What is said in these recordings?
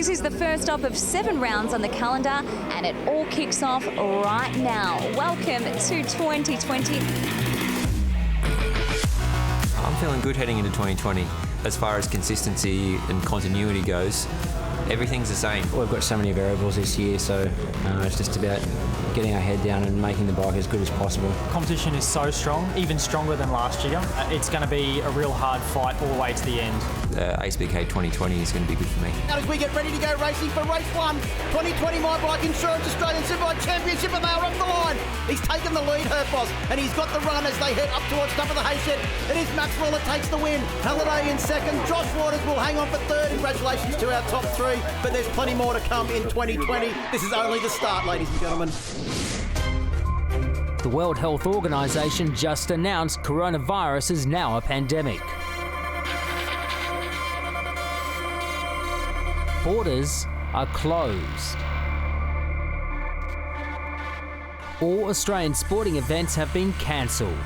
This is the first stop of 7 rounds on the calendar, and it all kicks off right now. Welcome to 2020. I'm feeling good heading into 2020. As far as consistency and continuity goes, everything's the same. We've got so many variables this year, so it's just about getting our head down and making the bike as good as possible. Competition is so strong, even stronger than last year. It's going to be a real hard fight all the way to the end. ASBK 2020 is going to be good for me. As we get ready to go racing for race 1, 2020 My Bike Insurance Australian Superbike Championship, and they're up the line. He's taken the lead, Herfoss, and he's got the run as they head up towards top of the hayset. It is Maxwell that takes the win. Halliday in second. Josh Waters will hang on for third. Congratulations to our top 3, but there's plenty more to come in 2020. This is only the start, ladies and gentlemen. The World Health Organization just announced coronavirus is now a pandemic. Borders are closed. All Australian sporting events have been cancelled.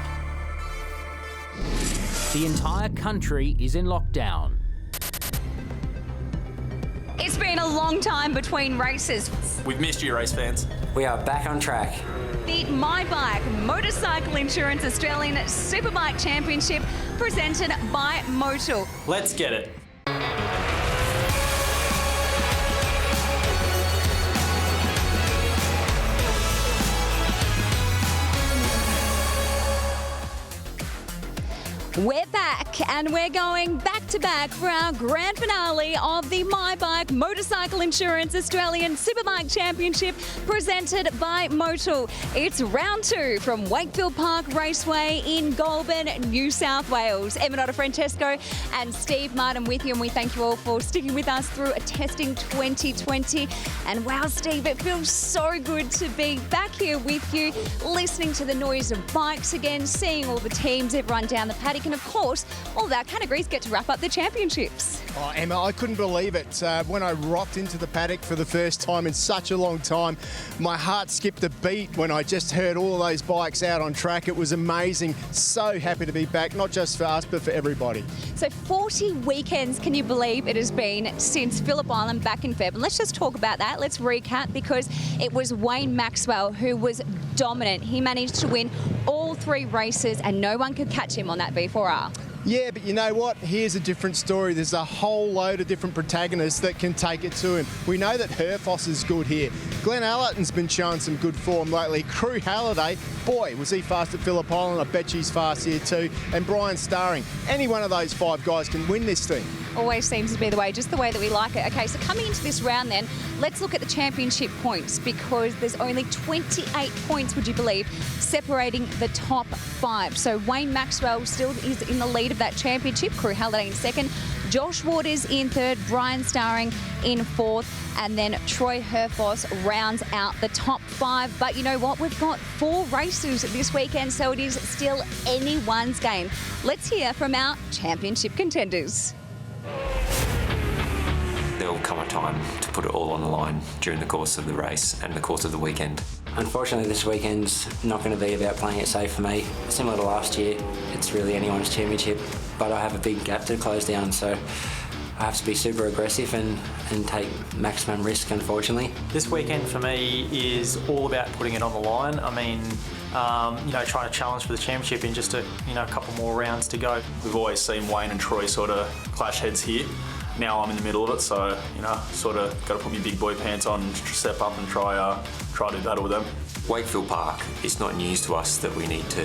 The entire country is in lockdown. It's been a long time between races. We've missed you, race fans. We are back on track. The My Bike Motorcycle Insurance Australian Superbike Championship presented by Motul. Let's get it. We're back, and we're going back-to-back for our grand finale of the My Bike Motorcycle Insurance Australian Superbike Championship presented by Motul. It's round 2 from Wakefield Park Raceway in Goulburn, New South Wales. Emma Francesco and Steve Martin with you, and we thank you all for sticking with us through a testing 2020. And wow, Steve, it feels so good to be back here with you, listening to the noise of bikes again, seeing all the teams, everyone down the paddock. And of course, all of our categories get to wrap up the championships. Oh, Emma, I couldn't believe it. When I rocked into the paddock for the first time in such a long time, my heart skipped a beat when I just heard all those bikes out on track. It was amazing. So happy to be back, not just for us, but for everybody. So 40 weekends, can you believe it has been since Phillip Island back in Feb? And let's just talk about that. Let's recap, because it was Wayne Maxwell who was dominant. He managed to win all 3 races and no one could catch him on that V4R. Yeah, but you know what? Here's a different story. There's a whole load of different protagonists that can take it to him. We know that Herfoss is good here. Glenn Allerton's been showing some good form lately. Crew Halliday, boy, was he fast at Phillip Island. I bet he's fast here too. And Brian Starring. Any one of those 5 guys can win this thing. Always seems to be the way, just the way that we like it. Okay, so coming into this round then, let's look at the championship points, because there's only 28 points, would you believe, separating the top 5. So Wayne Maxwell still is in the lead of that championship. Crew Halliday in second, Josh Waters in third, Brian Starring in 4th, and then Troy Herfoss rounds out the top 5. But you know what? We've got 4 races this weekend, so it is still anyone's game. Let's hear from our championship contenders. There will come a time to put it all on the line during the course of the race and the course of the weekend. Unfortunately, this weekend's not going to be about playing it safe for me. Similar to last year, it's really anyone's championship, but I have a big gap to close down, so I have to be super aggressive and take maximum risk, unfortunately. This weekend for me is all about putting it on the line. I mean, trying to challenge for the championship in just a couple more rounds to go. We've always seen Wayne and Troy sort of clash heads here. Now I'm in the middle of it, so sort of got to put my big boy pants on, step up and try to do battle with them. Wakefield Park, it's not news to us that we need to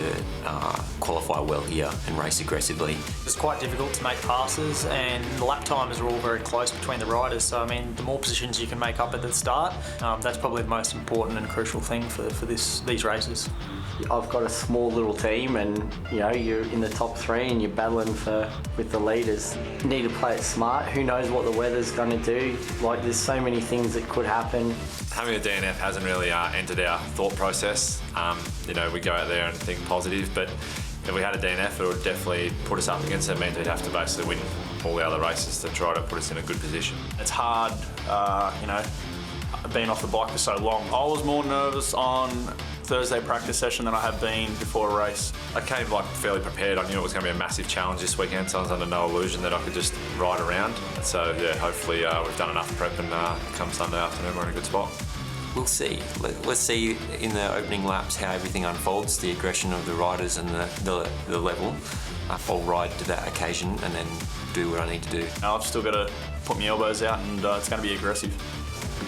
qualify well here and race aggressively. It's quite difficult to make passes, and the lap times are all very close between the riders, so I mean, the more positions you can make up at the start, that's probably the most important and crucial thing for these races. I've got a small little team, and you're in the top 3 and you're battling with the leaders. You need to play it smart. Who knows what the weather's going to do? Like, there's so many things that could happen. Having a DNF hasn't really entered our thought process. We go out there and think positive, but if we had a DNF, it would definitely put us up against it. It means we'd have to basically win all the other races to try to put us in a good position. It's hard, being off the bike for so long. I was more nervous on Thursday practice session than I have been before a race. I came fairly prepared. I knew it was going to be a massive challenge this weekend, so I was under no illusion that I could just ride around. So yeah, hopefully we've done enough prep, and come Sunday afternoon we're in a good spot. We'll see. Let's see in the opening laps how everything unfolds, the aggression of the riders and the level. I'll ride to that occasion and then do what I need to do. I've still got to put my elbows out, and it's going to be aggressive.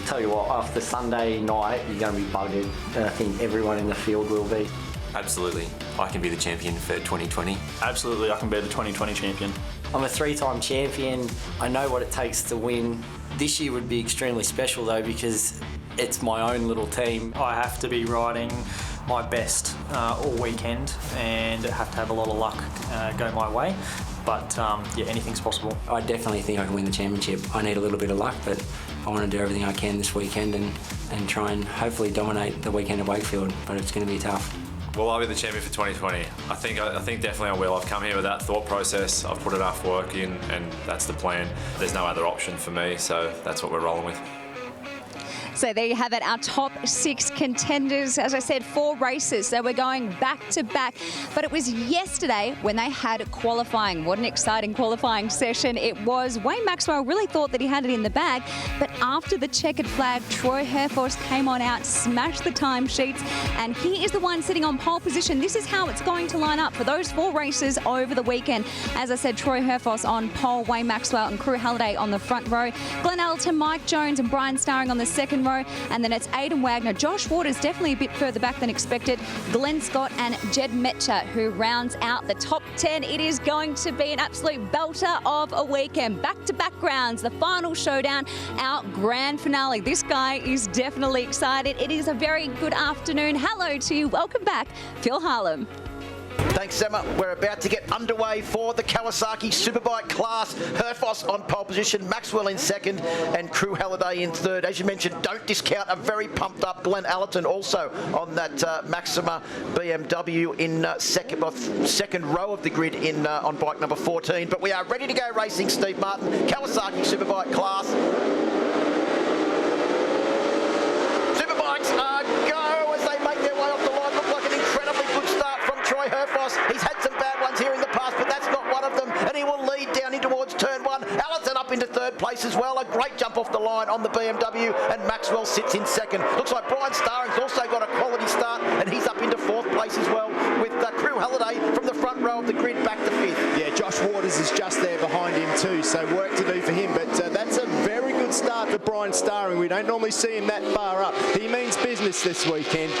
Tell you what, after Sunday night, you're going to be buggered, and I think everyone in the field will be. Absolutely. I can be the champion for 2020. Absolutely, I can be the 2020 champion. I'm a 3-time champion. I know what it takes to win. This year would be extremely special though, because it's my own little team. I have to be riding my best all weekend, and have to have a lot of luck go my way. But yeah, anything's possible. I definitely think I can win the championship. I need a little bit of luck, but I want to do everything I can this weekend and try and hopefully dominate the weekend at Wakefield, but it's going to be tough. Will I be the champion for 2020? I think definitely I will. I've come here with that thought process. I've put enough work in, and that's the plan. There's no other option for me, so that's what we're rolling with. So there you have it, our top 6 contenders. As I said, 4 races, so we're going back to back. But it was yesterday when they had qualifying. What an exciting qualifying session it was. Wayne Maxwell really thought that he had it in the bag, but after the checkered flag, Troy Herfoss came on out, smashed the timesheets, and he is the one sitting on pole position. This is how it's going to line up for those 4 races over the weekend. As I said, Troy Herfoss on pole, Wayne Maxwell and Crew Halliday on the front row, Glenn Allerton, Mike Jones and Brian Starring on the second row, and then it's Aidan Wagner. Josh Waters definitely a bit further back than expected. Glenn Scott and Jed Metcher, who rounds out the top 10. It is going to be an absolute belter of a weekend. Back-to-back rounds, the final showdown, our grand finale. This guy is definitely excited. It is a very good afternoon. Hello to you. Welcome back, Phil Harlem. Thanks, Emma. We're about to get underway for the Kawasaki Superbike class. Herfoss on pole position, Maxwell in second, and Crew Halliday in third. As you mentioned, don't discount a very pumped up Glenn Allerton also on that Maxima BMW in second row of the grid on bike number 14. But we are ready to go racing, Steve Martin. Kawasaki Superbike class. Superbikes are go as they make their way off the line. Look like an incredibly good start from Troy Herfoss. He's had some bad ones here in the past, but that's not one of them, and he will lead down in towards turn 1. Allerton up into third place as well. A great jump off the line on the BMW, and Maxwell sits in second. Looks like Brian Starring's also got a quality start, and he's up into fourth place as well, with Crew Halliday from the front row of the grid back to fifth. Yeah, Josh Waters is just there behind him too, so work to do for him, but that's a very good start for Brian Starring. We don't normally see him that far up. He means business this weekend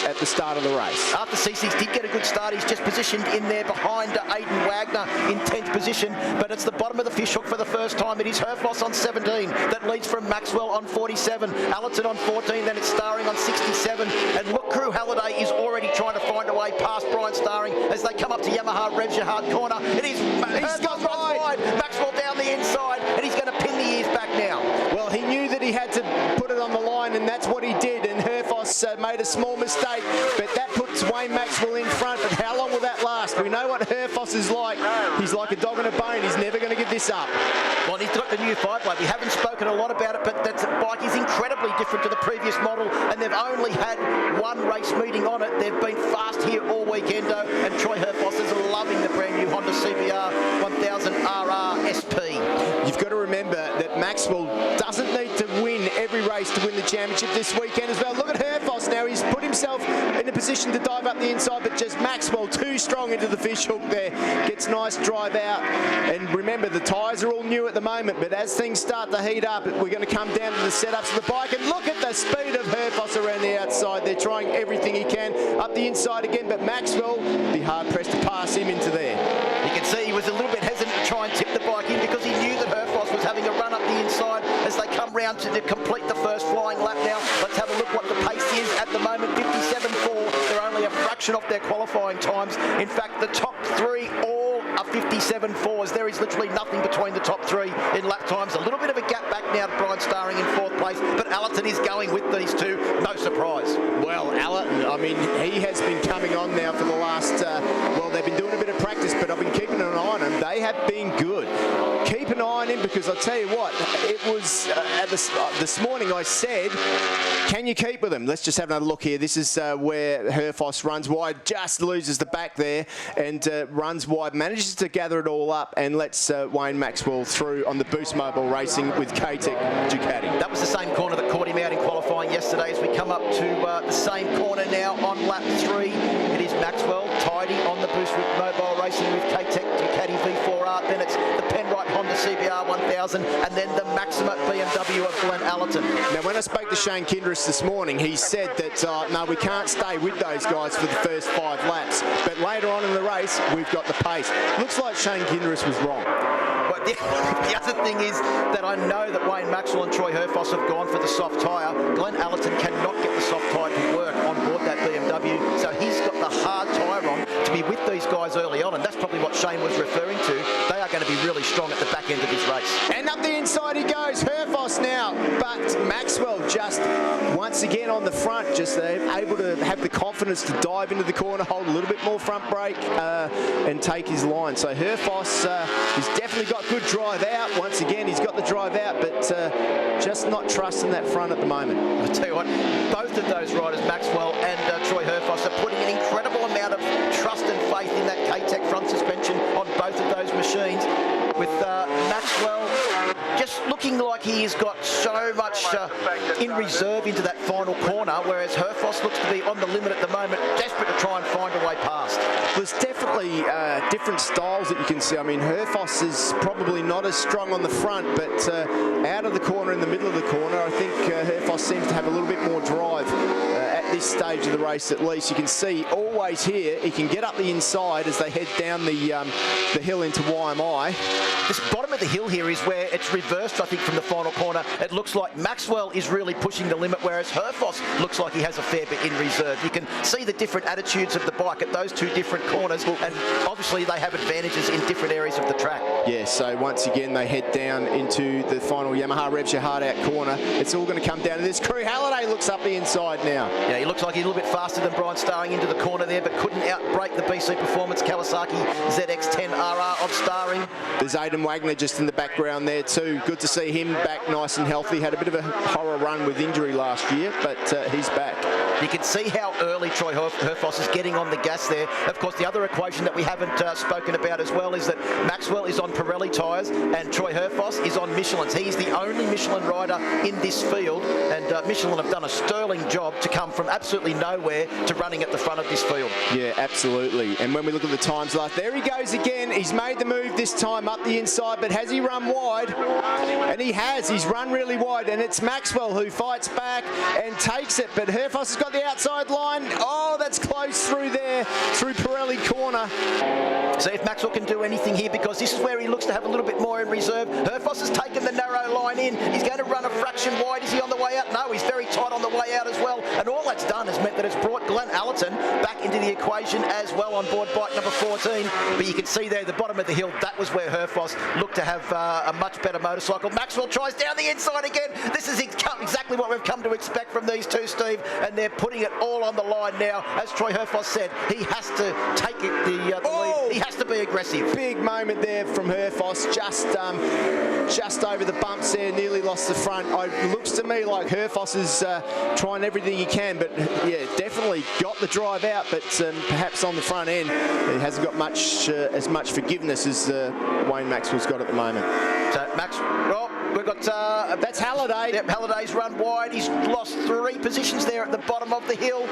at the start of the race. After C6 did get a good start, he's just positioned in there behind Aidan Wagner in 10th position, but it's the bottom of the fish hook for the first time. It is Herfoss on 17 that leads from Maxwell on 47, Allerton on 14, then it's Starring on 67, and look, Crew Halliday is already trying to find a way past Brian Starring as they come up to Yamaha Rev's hard corner. It is Herfoss runs wide, Maxwell down the inside, and he's going to pin the ears back now. Well, he knew that he had to put it on the line, and that's what he did, and Herfoss made a small mistake, but that puts Wayne Maxwell in front. But how long will that last? We know what Herfoss is like. He's like a dog in a bone. He's never going to give this up. Well, he's got the new 5-blade. We haven't spoken a lot about it, but that bike is incredibly different to the previous model, and they've only had one race meeting on it. They've been fast here all weekend, though, and Troy Herfoss is loving the brand new Honda CBR 1000 RR SP. You've got to remember that Maxwell doesn't need to win every race to win the championship this weekend as well. Look at Herfoss now. He's put himself in a position to dive up the inside, but just Maxwell too strong into the fish hook there. Gets nice drive out. And remember, the tyres are all new at the moment, but as things start to heat up, we're going to come down to the setups of the bike. And look at the speed of Herfoss around the outside. They're trying everything he can up the inside again, but Maxwell be hard-pressed to pass him into there. You can see he was a little bit hesitant to try and tip the bike in because he knew that Herfoss was having a run up the inside as they come round to complete the first flying lap now. Let's have a look what the pace is at the moment. 57.4. They're only a fraction off their qualifying times. In fact, the top 3 all are 57.4s. There is literally nothing between the top 3 in lap times. A little bit of a gap back now to Brian Starring in 4th place, but Allerton is going with these two. No surprise. Well, Allerton, I mean, he has been coming on now for the last, well, they've been doing a bit of practice, but I've been keeping an eye on them. They have been good. Keep an eye on him, because I'll tell you what, it was this morning I said, can you keep with him? Let's just have another look here. This is where Herfoss runs wide, just loses the back there and runs wide, manages to gather it all up and lets Wayne Maxwell through on the Boost Mobile Racing with K-Tech Ducati. That was the same corner that caught him out in qualifying yesterday. As we come up to the same corner now on lap 3, it is Maxwell tidy on the Boost Mobile Racing with K-Tech Ducati V4R. Then it's the Penrite Honda CBR 1000 and then the Maxima BMW of Glen Allerton. Now, when I spoke to Shane Kindress this morning, he said that, no, we can't stay with those guys for the first 5 laps. But later on in the race, we've got the pace. Looks like Shane Kindress was wrong. But the other thing is that I know that Wayne Maxwell and Troy Herfoss have gone for the soft tyre. Glen Allerton cannot get the soft tyre to work on board that BMW, so he's got the hard tyre on to be with these guys early on, and that's probably what Shane was referring to. They are going to be really strong at the back end of this race. And up the inside he goes, Herfoss now, but Maxwell just once again on the front, just able to have the confidence to dive into the corner, hold a little bit more front brake and take his line. So Herfoss has definitely got good drive out. Once again, he's got the drive out, but just not trusting that front at the moment. I'll tell you what, both of those riders, Maxwell and Troy Herfoss, are putting an incredible amount of trust and faith in that K-Tech front suspension on both of those machines, with Maxwell just looking like he has got so much in reserve into that final corner, whereas Herfoss looks to be on the limit at the moment, desperate to try and find a way past. There's definitely different styles that you can see. I mean, Herfoss is probably not as strong on the front, but out of the corner, in the middle of the corner, I think Herfoss seems to have a little bit more drive at this stage of the race at least. You can see always here, he can get up the inside as they head down the hill into YMI. This bottom of the hill here is where it's reversed, I think, from the final corner. It looks like Maxwell is really pushing the limit, whereas Herfoss looks like he has a fair bit in reserve. You can see the different attitudes of the bike at those two different corners, and obviously they have advantages in different areas of the track. Yeah, so once again they head down into the final Yamaha Revs Your Heart Out corner. It's all going to come down to this. Crew Halliday looks up the inside now. Yeah, he looks like he's a little bit faster than Brian Starring into the corner there, but couldn't outbrake the BC Performance Kawasaki ZX10RR of Starring. There's Aidan Wagner just in the background there too. Good to see him back nice and healthy. Had a bit of a horror run with injury last year, but he's back. You can see how early Troy Herfoss is getting on the gas there. Of course, the other equation that we haven't spoken about as well is that Maxwell is on Pirelli tyres and Troy Herfoss is on Michelin's. He's the only Michelin rider in this field, and Michelin have done a sterling job to come from absolutely nowhere to running at the front of this field. Yeah, absolutely. And when we look at the times last, there he goes again. He's made the move this time up the inside, but has he run wide? And he has. He's run really wide, and it's Maxwell who fights back and takes it, but Herfoss has got the outside line. Oh, that's close through there, through Pirelli corner. See if Maxwell can do anything here, because this is where he looks to have a little bit more in reserve. Herfoss has taken the narrow line in. He's going to run a fraction wide. Is he on the way out? No, he's very tight on the way out as well. And all that's done has meant that it's brought Glen Allerton back into the equation as well on board bike number 14. But you can see there, the bottom of the hill, that was where Herfoss looked to have a much better motorcycle. Maxwell tries down the inside again. This is exactly what we've come to expect from these two, Steve, and they're putting it all on the line now. As Troy Herfoss said, he has to take it, the lead. He has to be aggressive. Big moment there from Herfoss, just over the bumps there, nearly lost the front. It looks to me like Herfoss is trying everything he can, but yeah, definitely got the drive out, but perhaps on the front end, he hasn't got as much forgiveness as Wayne Maxwell's got at the moment. So we've got that's Halliday. Yep, Halliday's run wide. He's lost 3 positions there at the bottom of the hill.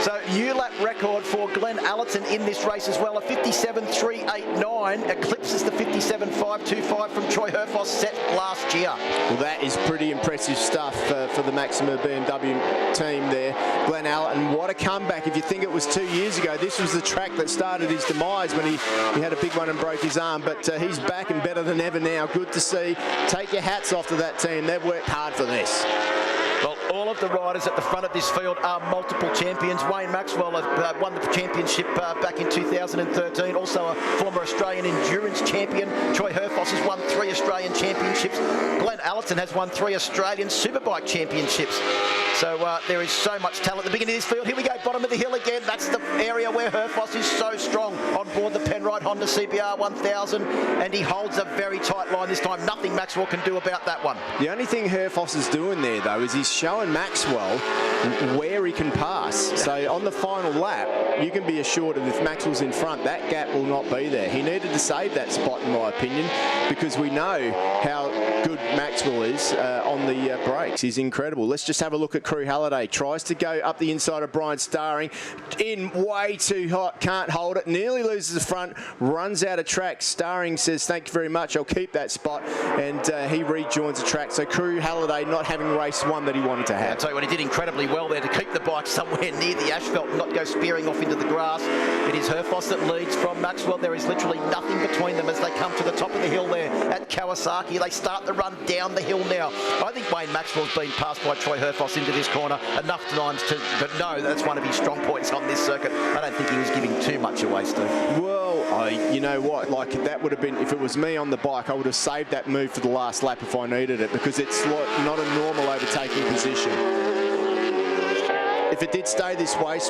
So new lap record for Glen Allerton in this race as well. A 57.389 eclipses the 57.525 from Troy Herfoss set last year. Well, that is pretty impressive stuff for the Maxima BMW team there. Glen Allerton, what a comeback. If you think it was 2 years ago, this was the track that started his demise when he had a big one and broke his arm, but he's back and better than ever now. Good to see. Take your hats off to that team. They've worked hard for this. Well, all of the riders at the front of this field are multiple champions. Wayne Maxwell won the championship back in 2013, also a former Australian endurance champion. Troy Herfoss has won 3 Australian championships. Glen Allerton has won 3 Australian Superbike championships. So there is so much talent at the beginning of this field. Here we go, bottom of the hill again. That's the area where Herfoss is so strong on board the Penrite Honda CBR 1000, and he holds a very tight line this time. Nothing Maxwell can do about that one. The only thing Herfoss is doing there, though, is he's showing Maxwell where he can pass. So on the final lap, you can be assured that if Maxwell's in front, that gap will not be there. He needed to save that spot, in my opinion, because we know how good Maxwell is on the brakes. He's incredible. Let's just have a look at Crew Halliday. Tries to go up the inside of Brian Starring. In way too hot, can't hold it. Nearly loses the front, runs out of track. Starring says, thank you very much, I'll keep that spot. And he rejoins the track. So Crew Halliday not having race one that he wanted to have. I'll tell you what, he did incredibly well there to keep the bike somewhere near the asphalt and not go spearing off into the grass. It is Herfoss that leads from Maxwell. There is literally nothing between them as they come to the top of the hill there at Kawasaki. They start the run down the hill now. I think Wayne Maxwell's been passed by Troy Herfoss into this corner enough times to know that's one of his strong points on this circuit. I don't think he was giving too much away, Steve. Well, you know what, like that would have been, if it was me on the bike, I would have saved that move for the last lap if I needed it, because it's not a normal overtaking position. If it did stay this way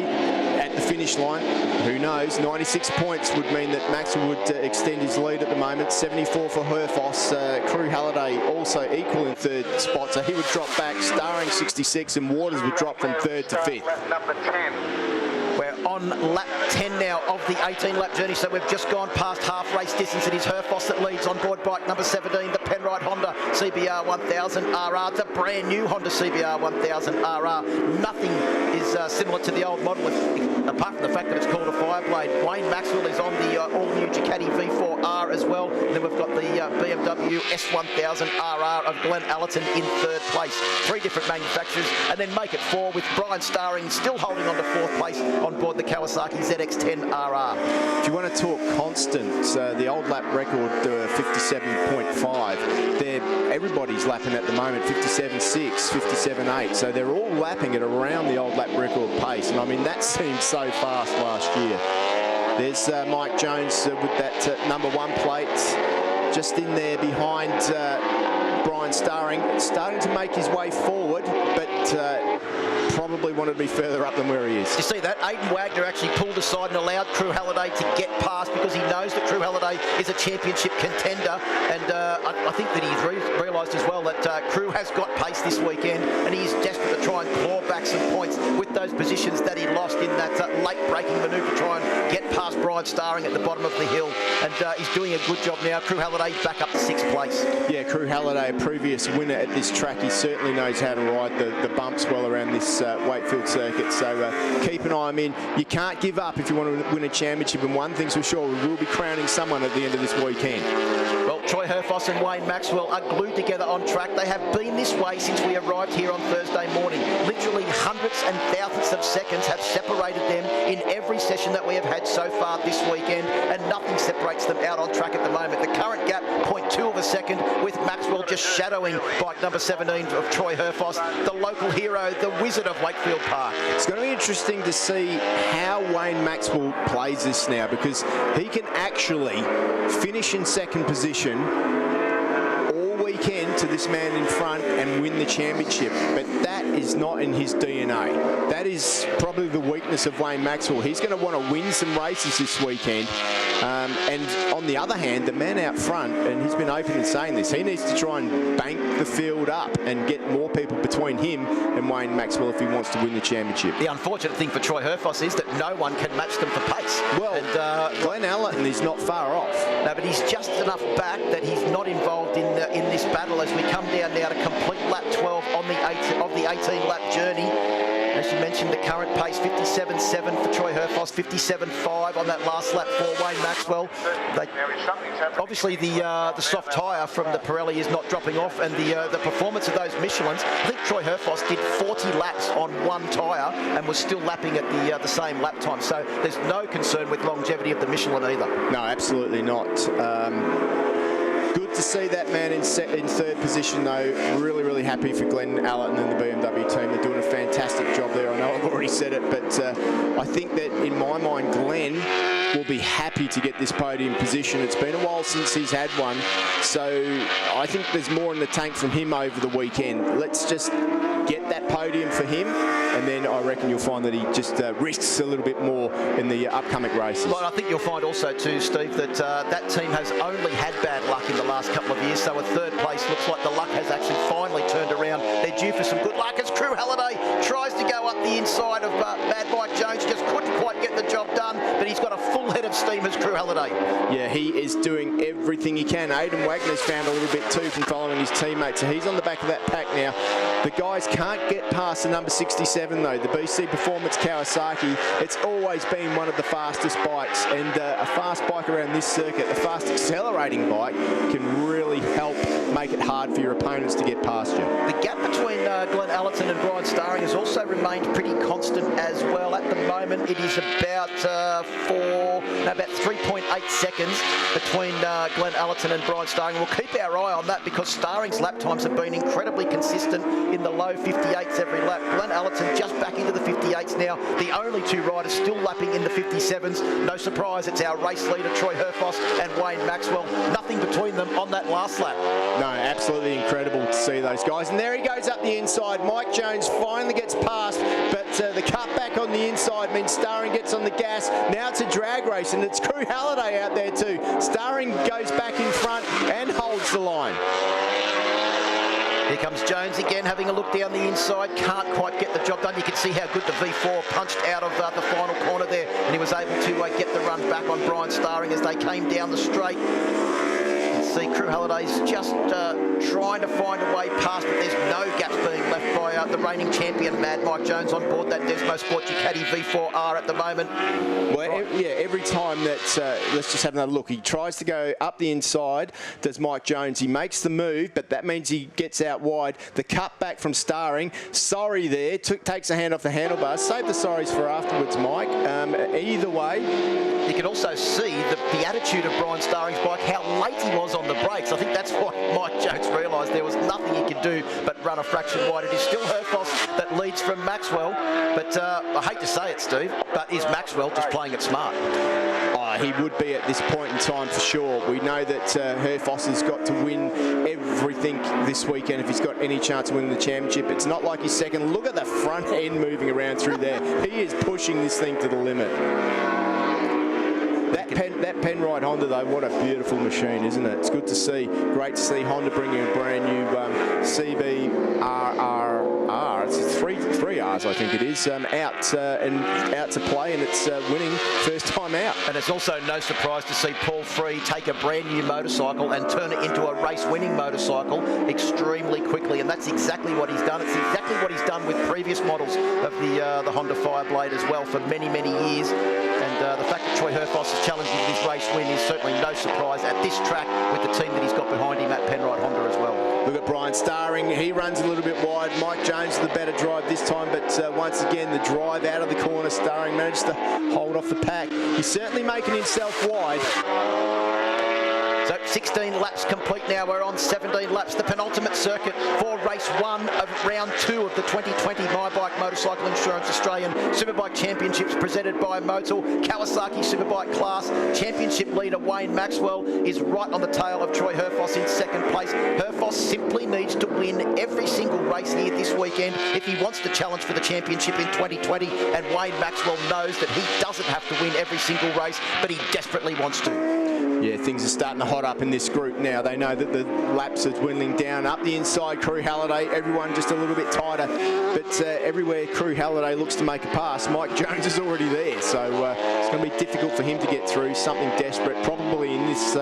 at the finish line, who knows? 96 points would mean that Maxwell would extend his lead at the moment. 74 for Herfoss. Crew Halliday also equal in third spot, so he would drop back. Starring 66, and Waters would drop from third to fifth. We're on lap 10 now of the 18-lap journey, so we've just gone past half race distance. It is Herfoss that leads on board bike number 17, the Penrite Honda CBR 1000 RR. It's a brand new Honda CBR 1000 RR. Nothing is similar to the old model, apart from the fact that it's called a Fireblade. Wayne Maxwell is on the all-new Ducati V4R as well. And then we've got the BMW S1000 RR of Glenn Allerton in third place. Three different manufacturers, and then make it four with Brian Starring still holding on to fourth place on board the Kawasaki ZX-10 RR. If you want to talk constant, the old lap record 57.5. Everybody's lapping at the moment 57.6, 57.8. So they're all lapping at around the old lap record pace, and I mean that seemed so fast last year. There's Mike Jones with that number one plate, just in there behind Brian Starring, starting to make his way forward, but probably wanted to be further up than where he is. You see that? Aidan Wagner actually pulled aside and allowed Crew Halliday to get past, because he knows that Crew Halliday is a championship contender, and I think that he's realised as well that Crew has got pace this weekend, and he's desperate to try and claw back some points with those positions that he lost in that late braking manoeuvre to try and get past Brian Starring at the bottom of the hill, and he's doing a good job now. Crew Halliday back up to sixth place. Yeah, Crew Halliday, a previous winner at this track. He certainly knows how to ride the bumps well around this Wakefield circuit, so keep an eye on him. You can't give up if you want to win a championship, and one thing's for sure, we will be crowning someone at the end of this weekend. Well, Troy Herfoss and Wayne Maxwell are glued together on track. They have been this way since we arrived here on Thursday morning. Literally hundreds and thousands of seconds have separated them in every session that we have had so far this weekend, and nothing separates them out on track at the moment. The current gap, 0.2 of a second, with Maxwell just shadowing bike number 17 of Troy Herfoss, the local hero, the wizard of Wakefield Park. It's going to be interesting to see how Wayne Maxwell plays this now, because he can actually finish in second position all weekend to this man in front and win the championship, but that is not in his DNA. That is probably the weakness of Wayne Maxwell. He's going to want to win some races this weekend, and on the other hand, the man out front, and he's been open in saying this, he needs to try and bank the field up and get more people between him and Wayne Maxwell if he wants to win the championship. The unfortunate thing for Troy Herfoss is that no one can match them for pace. Well, and Glenn Allerton is not far off. No, but he's just enough back that he's not involved in this battle as we come down now to complete lap 12 on the 18-lap journey. As you mentioned, the current pace, 57.7 for Troy Herfoss, 57.5 on that last lap for Wayne Maxwell. Obviously, the soft tyre from the Pirelli is not dropping off, and the performance of those Michelins, I think Troy Herfoss did 40 laps on one tyre and was still lapping at the same lap time. So there's no concern with longevity of the Michelin either. No, absolutely not. Good to see that man in third position, though. Really, really happy for Glenn Allerton and the BMW team. They're doing a fantastic job there. I know I've already said it, but I think that in my mind, Glenn will be happy to get this podium position. It's been a while since he's had one, so I think there's more in the tank from him over the weekend. Let's just get that podium for him, and then I reckon you'll find that he just risks a little bit more in the upcoming races. Well, I think you'll find also too, Steve, that that team has only had bad luck in the last couple of years, so a third place looks like the luck has actually finally turned around. They're due for some good luck as Crew Halliday tries to go up the inside of Mad Mike Jones, just couldn't quite get the job done, but he's got a full head of steam as Crew Halliday. Yeah, he is doing everything he can. Aidan Wagner's found a little bit too from following his teammates, so he's on the back of that pack now. The guys can't get past the number 67 though, the BC Performance Kawasaki. It's always been one of the fastest bikes, and a fast bike around this circuit, a fast accelerating bike, can really help make it hard for your opponents to get past you. The gap between Glenn Allerton and Brian Starring has also remained pretty constant as well. At the moment it is about 3.8 seconds between Glenn Allerton and Brian Starring. We'll keep our eye on that because Starring's lap times have been incredibly consistent in the low 58s every lap. Glenn Allerton just back into the 58s now. The only two riders still lapping in the 57s. No surprise, it's our race leader Troy Herfoss and Wayne Maxwell. Nothing between them on that last lap. No, absolutely incredible to see those guys. And there he goes up the inside. Mike Jones finally gets past, but the cutback on the inside means Starring gets on the gas. Now it's a drag race, and it's Crew Halliday out there too. Starring goes back in front and holds the line. Here comes Jones again, having a look down the inside. Can't quite get the job done. You can see how good the V4 punched out of the final corner there, and he was able to get the run back on Brian Starring as they came down the straight. See, Crew Halliday's just trying to find a way past, but there's no gaps being left by the reigning champion Mad Mike Jones on board that Desmo Sport Ducati V4R at the moment. Well, every time that, let's just have another look. He tries to go up the inside, does Mike Jones. He makes the move, but that means he gets out wide. The cut back from Starring, sorry there, takes a hand off the handlebars. Save the sorries for afterwards, Mike. Either way, you can also see the attitude of Brian Starring's bike, how late he was on the brakes. I think that's why Mike Jones realised there was nothing he could do but run a fraction wide. It is still Herfoss that leads from Maxwell, but I hate to say it, Steve, but is Maxwell just playing it smart? Oh, he would be at this point in time for sure. We know that Herfoss has got to win everything this weekend if he's got any chance of winning the championship. It's not like he's second. Look at the front end moving around through there. He is pushing this thing to the limit. That Penrite Honda though, what a beautiful machine, isn't it? It's good to see. Great to see Honda bringing a brand new CBRR, it's three R's I think it is, out to play, and it's winning first time out. And it's also no surprise to see Paul Free take a brand new motorcycle and turn it into a race winning motorcycle extremely quickly, and that's exactly what he's done. It's exactly what he's done with previous models of the Honda Fireblade as well for many, many years. And the fact that Troy Herfoss is challenging this race win is certainly no surprise at this track with the team that he's got behind him at Penrite Honda as well. Look at Brian Starring, he runs a little bit wide. Mike Jones with the better drive this time, but once again the drive out of the corner, Starring managed to hold off the pack. He's certainly making himself wide. So 16 laps complete now. We're on 17 laps, the penultimate circuit for race 1 of round 2 of the 2020 My Bike Motorcycle Insurance Australian Superbike Championships presented by Motul. Kawasaki Superbike class championship leader Wayne Maxwell is right on the tail of Troy Herfoss in second place. Herfoss simply needs to win every single race here this weekend if he wants to challenge for the championship in 2020, and Wayne Maxwell knows that he doesn't have to win every single race, but he desperately wants to. Yeah, things are starting to hot up in this group now. They know that the laps are dwindling down. Up the inside, Crew Halliday, everyone just a little bit tighter. But everywhere Crew Halliday looks to make a pass, Mike Jones is already there. So it's going to be difficult for him to get through. Something desperate, probably in this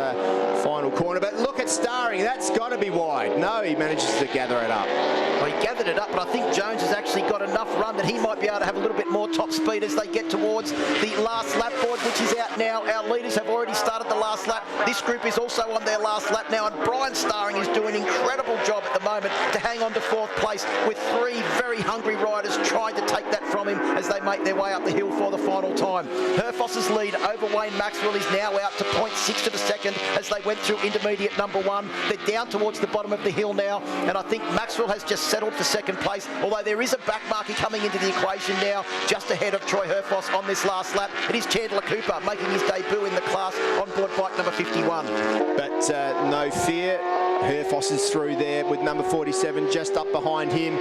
final corner. But look at Starring, that's got to be wide. No, he manages to gather it up. Well, he gathered it up, but I think Jones has actually got enough run that he might be able to have a little bit more top speed as they get towards the last lap board, which is out now. Our leaders have already started the last lap. This group is also on their last lap now, and Brian Starring is doing an incredible job at the moment to hang on to 4th place with 3 very hungry riders trying to take that from him as they make their way up the hill for the final time. Herfoss's lead over Wayne Maxwell is now out to 0.6 to the second as they went through intermediate number 1. They're down towards the bottom of the hill now, and I think Maxwell has just settled for second place, although there is a back marker coming into the equation now, just ahead of Troy Herfoss on this last lap. It is Chandler Cooper making his debut in the class on board bike number 51. But no fear, Herfoss is through there with number 47 just up behind him,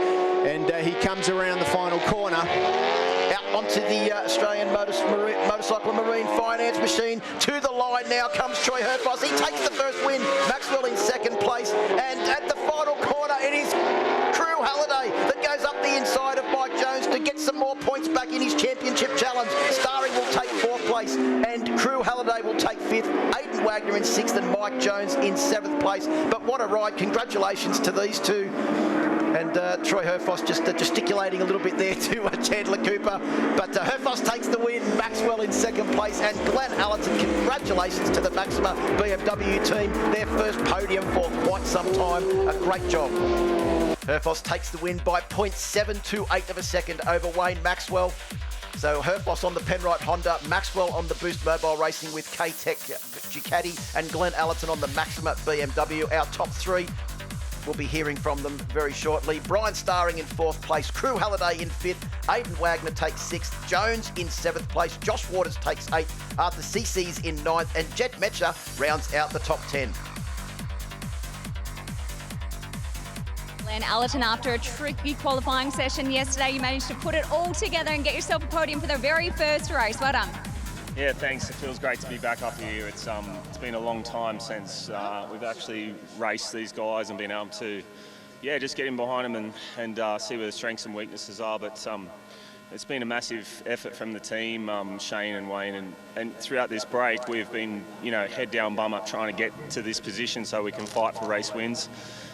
and he comes around the final corner. Out onto the Australian Motorcycle and Marine Finance machine. To the line now comes Troy Herfoss. He takes the first win. Maxwell in second place. And at the final corner, it is Crew Halliday that goes up the inside of Mike Jones to get some more points back in his championship challenge. Starry will take fourth place and Crew Halliday will take fifth. Aidan Wagner in sixth and Mike Jones in seventh place. But what a ride. Congratulations to these two. And Troy Herfoss just gesticulating a little bit there to Chandler Cooper. But Herfoss takes the win, Maxwell in second place, and Glenn Allerton, congratulations to the Maxima BMW team. Their first podium for quite some time. A great job. Herfoss takes the win by 0.728 of a second over Wayne Maxwell. So Herfoss on the Penrite Honda, Maxwell on the Boost Mobile Racing with K-Tech Ducati, and Glenn Allerton on the Maxima BMW. Our top three. We'll be hearing from them very shortly. Brian Starring in fourth place, Crew Halliday in fifth, Aidan Wagner takes sixth, Jones in seventh place, Josh Waters takes eighth, Arthur CC's in ninth, and Jet Metcher rounds out the top 10. Glenn Allerton, after a tricky qualifying session yesterday, you managed to put it all together and get yourself a podium for the very first race. Well done. Yeah, thanks. It feels great to be back up here. It's been a long time since we've actually raced these guys and been able to, just get in behind them and see where the strengths and weaknesses are. But it's been a massive effort from the team, Shane and Wayne, and throughout this break we've been, head down, bum up, trying to get to this position so we can fight for race wins.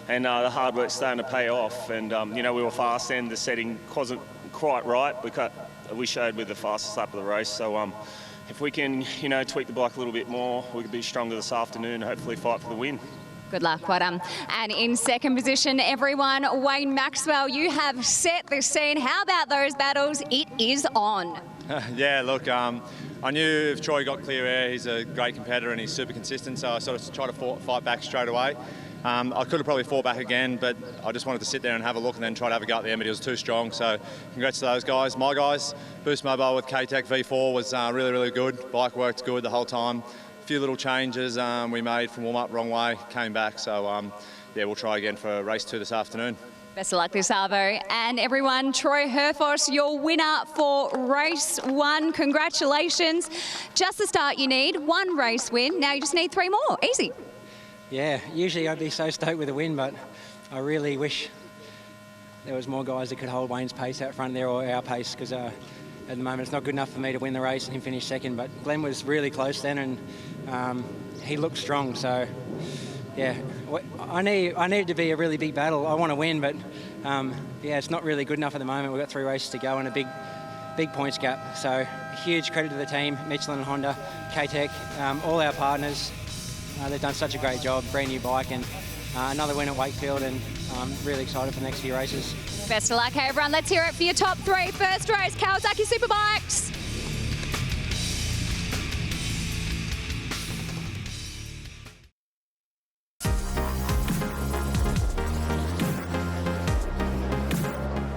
And the hard work's starting to pay off. And we were fast then. The setting wasn't quite right. We showed with the fastest lap of the race. So. If we can, tweak the bike a little bit more, we could be stronger this afternoon and hopefully fight for the win. Good luck, well done. And in second position, everyone, Wayne Maxwell, you have set the scene. How about those battles? It is on. Yeah, look, I knew if Troy got clear air, he's a great competitor and he's super consistent, so I sort of tried to fight back straight away. I could have probably fought back again, but I just wanted to sit there and have a look and then try to have a go at the end, but he was too strong. So congrats to those guys. My guys, Boost Mobile with K-Tech V4 was really, really good. Bike worked good the whole time. A few little changes we made from warm-up wrong way, came back. So, we'll try again for race 2 this afternoon. Best of luck this Arvo. And everyone, Troy Herfoss, your winner for race 1. Congratulations. Just the start you need. 1 race win. Now you just need 3 more. Easy. Yeah, usually I'd be so stoked with a win, but I really wish there was more guys that could hold Wayne's pace out front there, or our pace, because at the moment it's not good enough for me to win the race and him finish second. But Glenn was really close then, and he looked strong. So yeah, I need it to be a really big battle. I want to win, but it's not really good enough at the moment. We've got 3 races to go and a big points gap. So huge credit to the team, Michelin and Honda, K-Tech, all our partners. They've done such a great job, brand new bike, and another win at Wakefield, and I'm really excited for the next few races. Best of luck, hey everyone. Let's hear it for your top 3. First race, Kawasaki Superbikes.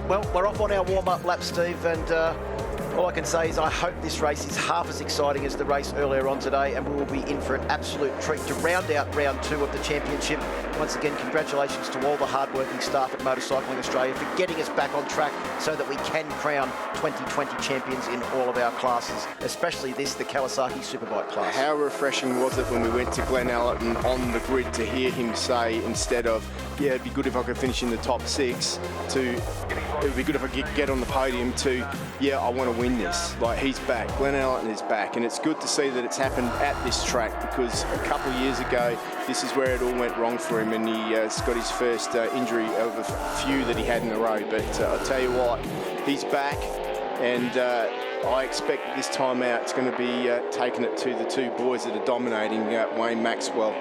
Well, we're off on our warm-up lap, Steve, and all I can say is I hope this race is half as exciting as the race earlier on today, and we will be in for an absolute treat to round out round 2 of the championship. Once again, congratulations to all the hard-working staff at Motorcycling Australia for getting us back on track so that we can crown 2020 champions in all of our classes, especially the Kawasaki Superbike class. How refreshing was it when we went to Glenn Allerton on the grid to hear him say, instead of, it'd be good if I could finish in the top 6, to, it would be good if I could get on the podium, to, I want to win this. Like, he's back. Glenn Allerton is back, and it's good to see that it's happened at this track, because a couple of years ago this is where it all went wrong for him, and he's got his first injury of a few that he had in a row. But I'll tell you what, he's back, and I expect this time out it's going to be taking it to the 2 boys that are dominating, Wayne Maxwell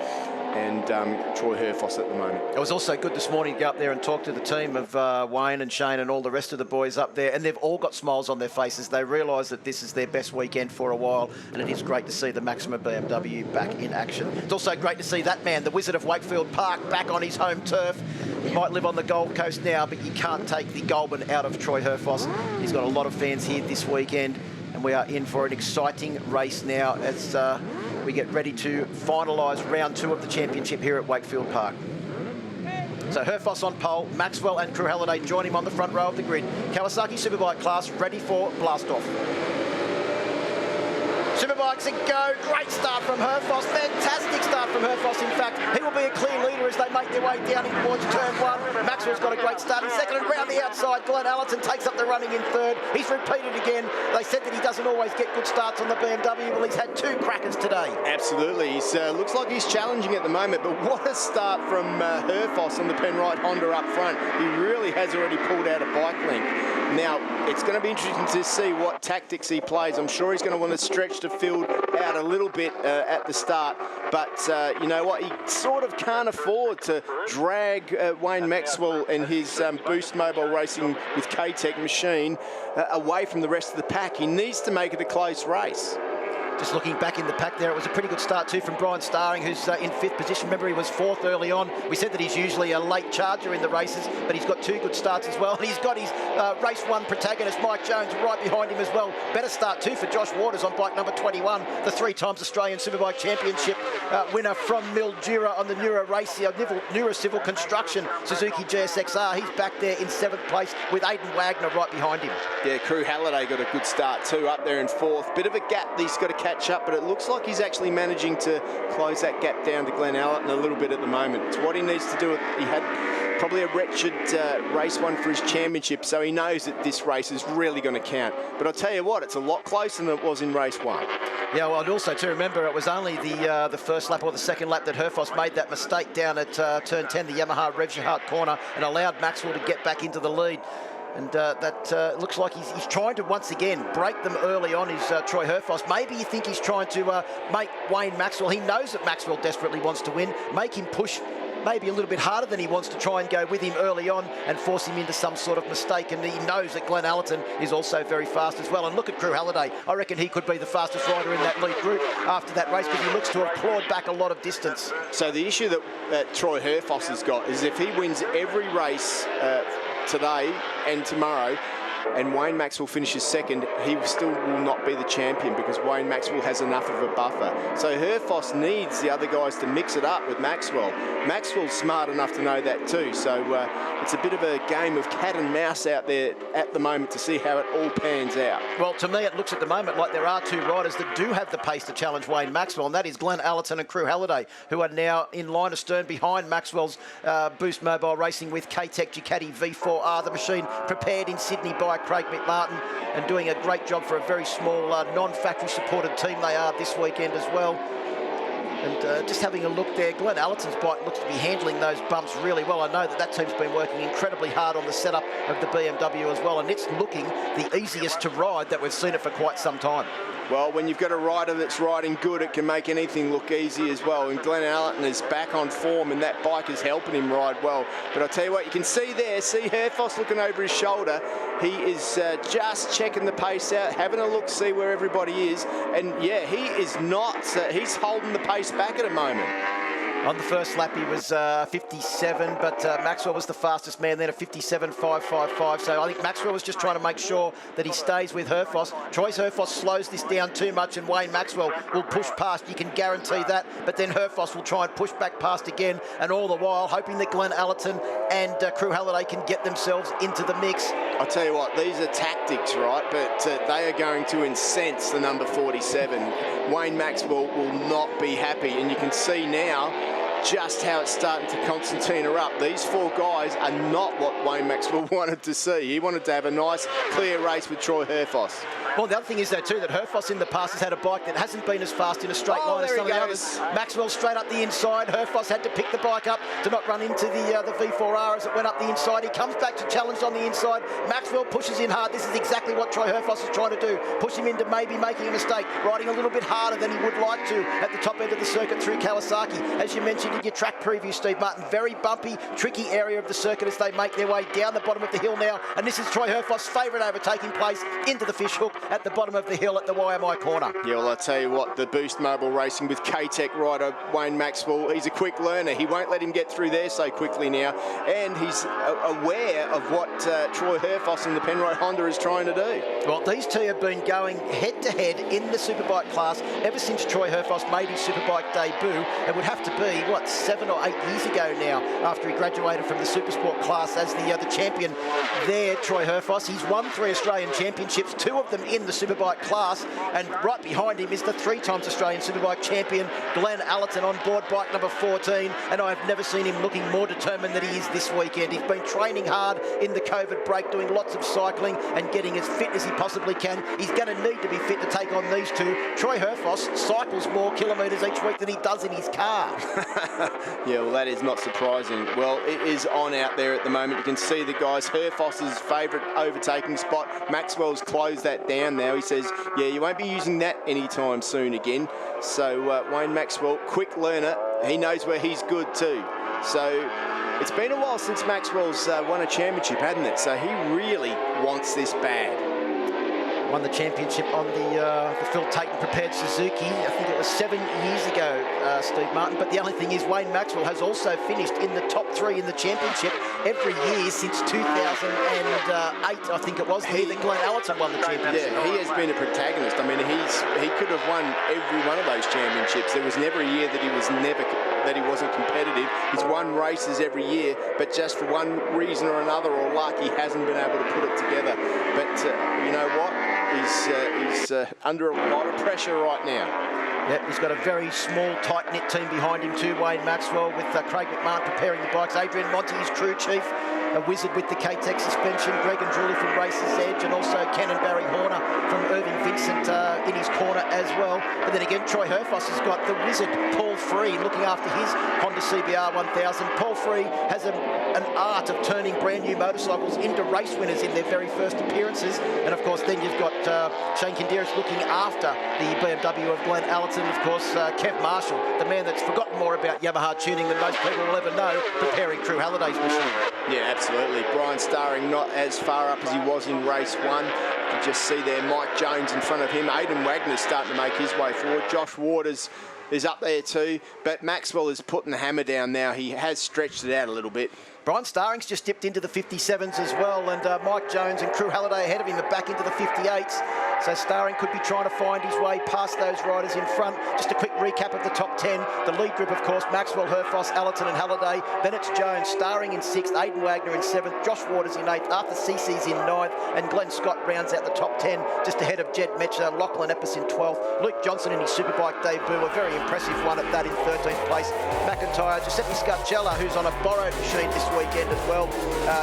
and Troy Herfoss at the moment. It was also good this morning to go up there and talk to the team of Wayne and Shane and all the rest of the boys up there, and they've all got smiles on their faces. They realise that this is their best weekend for a while, and it is great to see the Maxima BMW back in action. It's also great to see that man, the Wizard of Wakefield Park, back on his home turf. He might live on the Gold Coast now, but you can't take the Goulburn out of Troy Herfoss. He's got a lot of fans here this weekend, and we are in for an exciting race now as we get ready to finalise round 2 of the championship here at Wakefield Park. So Herfoss on pole, Maxwell and Crew Halliday join him on the front row of the grid. Kawasaki Superbike class ready for blast-off. Superbikes a go. Great start from Herfoss. Fantastic start from Herfoss, in fact. He will be a clear leader as they make their way down towards turn 1. Maxwell's got a great start in second, and round the outside, Glenn Allerton takes up the running in third. He's repeated again. They said that he doesn't always get good starts on the BMW. Well, he's had 2 crackers today. Absolutely. He looks like he's challenging at the moment, but what a start from Herfoss on the Penrite Honda up front. He really has already pulled out a bike length. Now, it's going to be interesting to see what tactics he plays. I'm sure he's going to want to stretch the field out a little bit at the start, but you know what? He sort of can't afford to drag Wayne Maxwell and his Boost Mobile Racing with K-Tech machine away from the rest of the pack. He needs to make it a close race. Just looking back in the pack there, it was a pretty good start too from Brian Starring, who's in 5th position. Remember, he was 4th early on. We said that he's usually a late charger in the races, but he's got 2 good starts as well. And he's got his race 1 protagonist, Mike Jones, right behind him as well. Better start too for Josh Waters on bike number 21, the 3-times Australian Superbike Championship winner from Mildura on the Neura Civil Construction Suzuki GSXR. He's back there in 7th place with Aidan Wagner right behind him. Yeah, Crew Halliday got a good start too, up there in 4th. Bit of a gap that he's got to catch up, but it looks like he's actually managing to close that gap down to Glenn Allerton a little bit at the moment. It's what he needs to do. He had probably a wretched race 1 for his championship, so he knows that this race is really going to count. But I'll tell you what, it's a lot closer than it was in race 1. Yeah, well, and also to remember, it was only the first lap or the second lap that Herfoss made that mistake down at turn 10, the Yamaha Revshart corner, and allowed Maxwell to get back into the lead. And that looks like he's trying to, once again, break them early on, is Troy Herfoss. Maybe you think he's trying to make Wayne Maxwell, he knows that Maxwell desperately wants to win, make him push maybe a little bit harder than he wants to try and go with him early on and force him into some sort of mistake. And he knows that Glenn Allerton is also very fast as well. And look at Crew Halliday. I reckon he could be the fastest rider in that lead group after that race, because he looks to have clawed back a lot of distance. So the issue that Troy Herfoss has got is if he wins every race today and tomorrow, and Wayne Maxwell finishes second, he still will not be the champion because Wayne Maxwell has enough of a buffer. So Herfoss needs the other guys to mix it up with Maxwell. Maxwell's smart enough to know that too. So it's a bit of a game of cat and mouse out there at the moment to see how it all pans out. Well, to me, it looks at the moment like there are 2 riders that do have the pace to challenge Wayne Maxwell, and that is Glenn Allerton and Crew Halliday, who are now in line astern behind Maxwell's Boost Mobile Racing with K-Tech Ducati V4R, the machine prepared in Sydney by Craig McMartin, and doing a great job for a very small non-factory supported team they are this weekend as well. And just having a look there, Glenn Allerton's bike looks to be handling those bumps really well. I know that team's been working incredibly hard on the setup of the BMW as well, and it's looking the easiest to ride that we've seen it for quite some time. Well, when you've got a rider that's riding good, it can make anything look easy as well. And Glenn Allerton is back on form, and that bike is helping him ride well. But I'll tell you what, you can see there, see Herfoss looking over his shoulder. He is just checking the pace out, having a look, see where everybody is. And yeah, he is not, he's holding the pace back at the moment. On the first lap, he was 57, but Maxwell was the fastest man then, at 57.555. So I think Maxwell was just trying to make sure that he stays with Herfoss. Troy Herfoss slows this down too much, and Wayne Maxwell will push past. You can guarantee that. But then Herfoss will try and push back past again, and all the while hoping that Glenn Allerton and Crew Halliday can get themselves into the mix. I'll tell you what, these are tactics, right? But they are going to incense the number 47. Wayne Maxwell will not be happy, and you can see now just how it's starting to concertina up. These 4 guys are not what Wayne Maxwell wanted to see. He wanted to have a nice, clear race with Troy Herfoss. Well, the other thing is, though, too, that Herfoss in the past has had a bike that hasn't been as fast in a straight line as some of the others. Maxwell straight up the inside. Herfoss had to pick the bike up to not run into the V4R as it went up the inside. He comes back to challenge on the inside. Maxwell pushes in hard. This is exactly what Troy Herfoss is trying to do. Push him into maybe making a mistake, riding a little bit harder than he would like to at the top end of the circuit through Kawasaki. As you mentioned in your track preview, Steve Martin, very bumpy, tricky area of the circuit as they make their way down the bottom of the hill now. And this is Troy Herfoss' favourite overtaking place into the fish hook at the bottom of the hill at the YMI corner. Yeah, well, I tell you what, the Boost Mobile Racing with K-Tech rider Wayne Maxwell, he's a quick learner. He won't let him get through there so quickly now. And he's aware of what Troy Herfoss and the Penrite Honda is trying to do. Well, these two have been going head-to-head in the Superbike class ever since Troy Herfoss made his Superbike debut. It would have to be, 7 or 8 years ago now, after he graduated from the Supersport class as the champion there, Troy Herfoss. He's won 3 Australian Championships, 2 of them in the Superbike class, and right behind him is the 3 times Australian Superbike champion, Glenn Allerton, on board bike number 14, and I've never seen him looking more determined than he is this weekend. He's been training hard in the COVID break, doing lots of cycling and getting as fit as he possibly can. He's going to need to be fit to take on these two. Troy Herfoss cycles more kilometres each week than he does in his car. Yeah, well, that is not surprising. Well, it is on out there at the moment. You can see the guys, Herfoss's favourite overtaking spot. Maxwell's closed that down now. He says, yeah, you won't be using that anytime soon again. So Wayne Maxwell, quick learner, he knows where he's good too. So it's been a while since Maxwell's won a championship, hasn't it? So he really wants this bad. Won the championship on the Phil Tatum prepared Suzuki. I think it was 7 years ago, Steve Martin. But the only thing is, Wayne Maxwell has also finished in the top 3 in the championship every year since 2008, I think it was. The year that Glenn Allerton won the championship. Yeah, he has been a protagonist. I mean, he could have won every one of those championships. There was never a year that he wasn't competitive. He's won races every year, but just for one reason or another, or luck, he hasn't been able to put it together. But you know what? He's under a lot of pressure right now. Yep, he's got a very small, tight-knit team behind him too, Wayne Maxwell, with Craig McMahon preparing the bikes. Adrian Monti, his crew chief, a wizard with the K-Tech suspension, Greg and Julie from Races Edge, and also Ken and Barry Horner from Irving Vincent in his corner as well. But then again, Troy Herfoss has got the wizard Paul Free looking after his Honda CBR 1000. Paul Free has an art of turning brand new motorcycles into race winners in their very first appearances. And of course, then you've got Shane Kinderis looking after the BMW of Glenn Allerton. Of course, Kev Marshall, the man that's forgotten more about Yamaha tuning than most people will ever know, preparing Crew Halliday's machine. Yeah, absolutely. Brian Starring not as far up as he was in race 1. You can just see there Mike Jones in front of him. Aidan Wagner's starting to make his way forward. Josh Waters is up there too, but Maxwell is putting the hammer down now. He has stretched it out a little bit. Brian Starring's just dipped into the 57s as well, and Mike Jones and Crew Halliday ahead of him are back into the 58s. So Starring could be trying to find his way past those riders in front. Just a quick recap of the top 10. The lead group, of course, Maxwell, Herfoss, Allerton and Halliday. Then it's Jones, Starring in 6th, Aidan Wagner in 7th, Josh Waters in 8th, Arthur Cece's in 9th, and Glenn Scott rounds out the top 10, just ahead of Jed Metcher, Lachlan Epps in 12th. Luke Johnson in his Superbike debut, a very impressive one at that in 13th place. McIntyre, Giuseppe Scarcella, who's on a borrowed machine this weekend as well.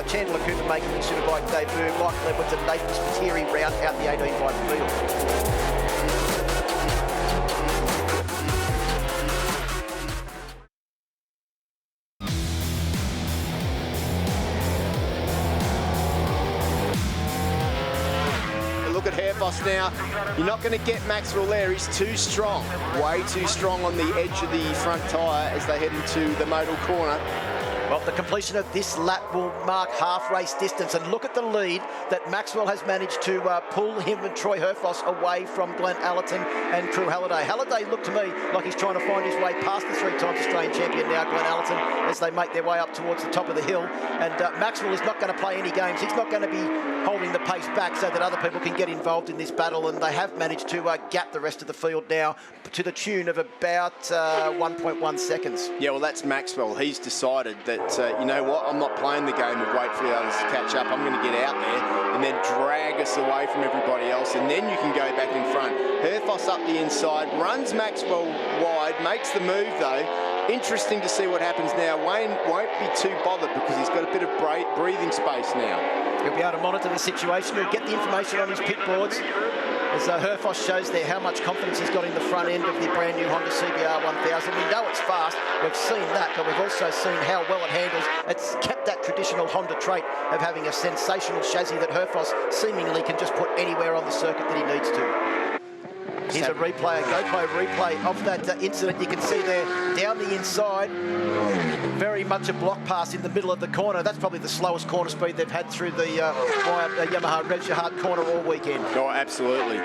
Chandler Cooper making his Superbike debut. Michael Edwards and Nathan Spiteri round out the 18-bike field. Look at Herfoss now. You're not going to get Maxwell there. He's too strong. Way too strong on the edge of the front tyre as they head into the Motul corner. Well, the completion of this lap will mark half race distance, and look at the lead that Maxwell has managed to pull him and Troy Herfoss away from Glenn Allerton and Crew Halliday. Halliday looked to me like he's trying to find his way past the 3 times Australian champion now, Glenn Allerton, as they make their way up towards the top of the hill. And Maxwell is not going to play any games. He's not going to be holding the pace back so that other people can get involved in this battle, and they have managed to gap the rest of the field now to the tune of about 1.1 seconds. Yeah, well, that's Maxwell. He's decided that, you know what, I'm not playing the game of wait for the others to catch up. I'm going to get out there and then drag us away from everybody else, and then you can go back in front. Herfoss up the inside, runs Maxwell wide, makes the move though. Interesting to see what happens now. Wayne won't be too bothered because he's got a bit of breathing space now. He'll be able to monitor the situation. He'll get the information on his pit boards. As Herfoss shows there how much confidence he's got in the front end of the brand new Honda CBR 1000. We know it's fast, we've seen that, but we've also seen how well it handles. It's kept that traditional Honda trait of having a sensational chassis that Herfoss seemingly can just put anywhere on the circuit that he needs to. Here's a replay, a GoPro replay of that incident. You can see there down the inside, very much a block pass in the middle of the corner. That's probably the slowest corner speed they've had through the Yamaha Revshahart corner all weekend. Oh, absolutely.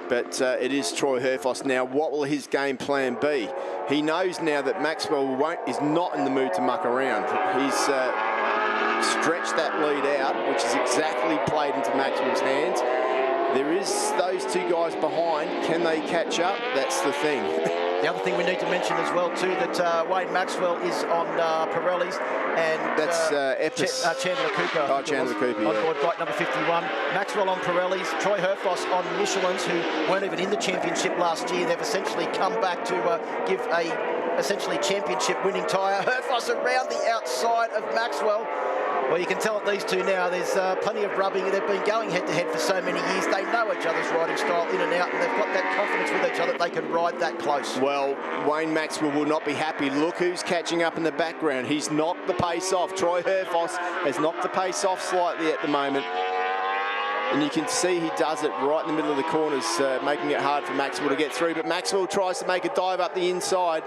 But it is Troy Herfoss now. What will his game plan be? He knows now that Maxwell is not in the mood to muck around. He's stretched that lead out, which is exactly played into Maxwell's hands. There is those two guys behind. Can they catch up? That's the thing. The other thing we need to mention as well too, that Wayne Maxwell is on Pirelli's, and that's Chandler Cooper. Oh, Chandler Cooper, on board bike number 51. Maxwell on Pirelli's, Troy Herfoss on Michelin's, who weren't even in the championship last year. They've essentially come back to give a essentially championship winning tyre. Herfoss around the outside of Maxwell. Well, you can tell at these two now, there's plenty of rubbing. They've been going head-to-head for so many years. They know each other's riding style in and out, and they've got that confidence with each other that they can ride that close. Well, Wayne Maxwell will not be happy. Look who's catching up in the background. He's knocked the pace off. Troy Herfoss has knocked the pace off slightly at the moment. And you can see he does it right in the middle of the corners, making it hard for Maxwell to get through. But Maxwell tries to make a dive up the inside.